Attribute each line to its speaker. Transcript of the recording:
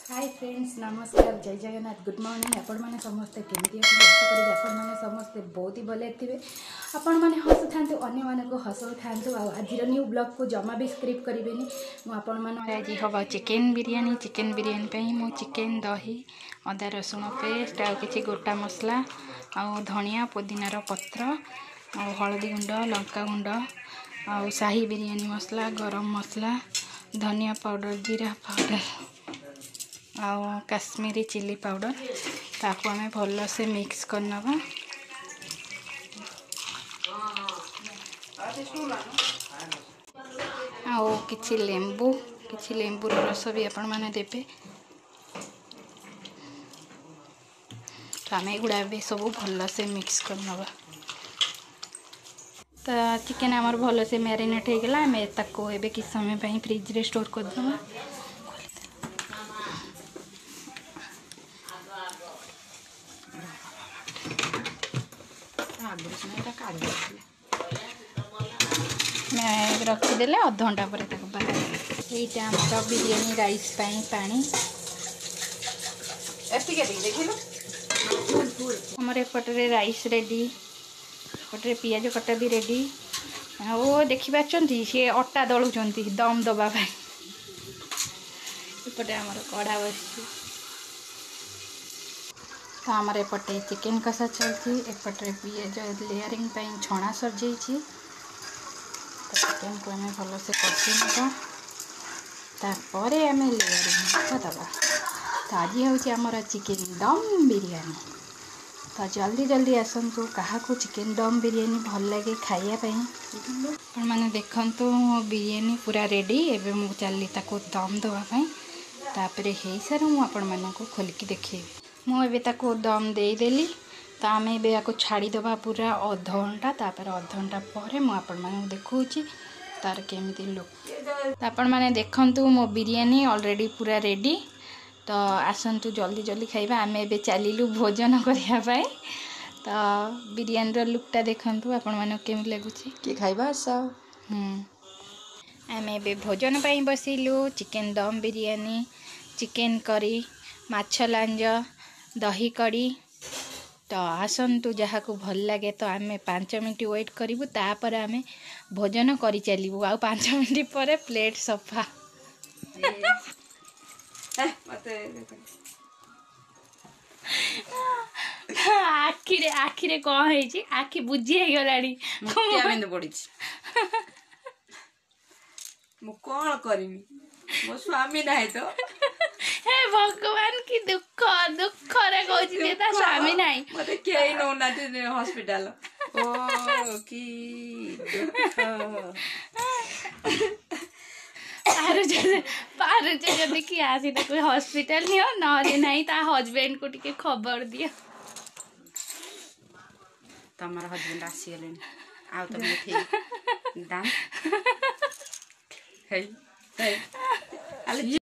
Speaker 1: Hi friends, नमस्कार, जय Jagannath, good morning. आपण मैंने समस्ते केमती आशा करी आपण मैंने समस्ते बहुत ही भले थे। आपण मैंने हसु था अन्य मानक हसु था। आज न्यू ब्लॉग को जमा भी स्क्रिप्ट करेंगे। मुझे आज हम चिकेन बिरियानी पे मु चिकेन दही अदा रसुण पेस्ट आ कि गोटा मसला आ धनिया पुदीनार पत्र आ हलदी गुंड लंका गुंड आ शाही बिरियानी मसला गरम मसला धनिया पाउडर जीरा पाउडर आ काश्मीरी चिली पाउडर ताको आमे भल से मिक्स करना। आओ किछि लेंबू रस भी आपण माने देबे। तो आम एगुड़ा भी सब भल से मिक्स करना। तो चिकेन आमर भल से मैरिनेट हो गला। आम ताको एबे कि समय पई फ्रिज रे स्टोर कर दबा। मैं रखीदे अध घंटा पर बाहर यहाँ बिरियानी राइस पानी हमारे एपटे राइस रेडी, एपटे पियाज कटा भी रेडी। वो देखी पार्टी सी अटा दलुं दम दबापे। एपटे आमर कड़ा बस तो आमर एपटे चिकेन कषा चलती। एपटे पियाज लेयरिंग छणा सर जाइए। तो चिकेन को आम भल से कषि नापर आम लेयरिंग दबा। तो आज हूँ आमर चिकेन दम बिरियानी। तो जल्दी जल्दी आसतु क्या चिकेन दम बिरियानी भल लगे खायापी। मैंने देखु बिरियानी पूरा रेडी। एवं मुझे चली दम दवापाई तापर हो सार मुझे खोलिकी देखेबी। मुझे दम देदेली। तो आम ए छाड़ीदे पूरा अध घंटा। तापर अध घंटा पर मुझे देखा तार केमी लुक। आपण मैंने देखु मो बिरियानी ऑलरेडी पूरा रेडी। तो आसतु जल्दी जल्दी खाइबा। आम ए चलू भोजन करने। तो बिरियानी लुकटा देखु आपण मैंने केमी लगुच कि खाइबा आस। आम ए भोजन पाई बसिलु। चिकेन दम बिरियानी, चिकेन करी, माछ लांज, दही कड़ी। तो आसतु जहाँ को भल लगे। तो आम 5 मिनट वेट करूँ तापर आम भोजन कर चलू। आ 5 मिनट पर प्लेट सफा। आखिरे कौन है आखि बुझी गलानी पड़ी।
Speaker 2: मु कौन करमी मो स्वामी ना तो
Speaker 1: हे भगवान की दुख दुख रे कहछि ता स्वामी नाही
Speaker 2: मते केई नो ना हॉस्पिटल। ओ की दुख
Speaker 1: पारुचे जदि कि आसी ताको हॉस्पिटल नियो नले नाही ता हस्बैंड को टिके खबर दियो।
Speaker 2: तमर हस्बैंड आसी गेले आ तो मैं ठीक दाम हे हे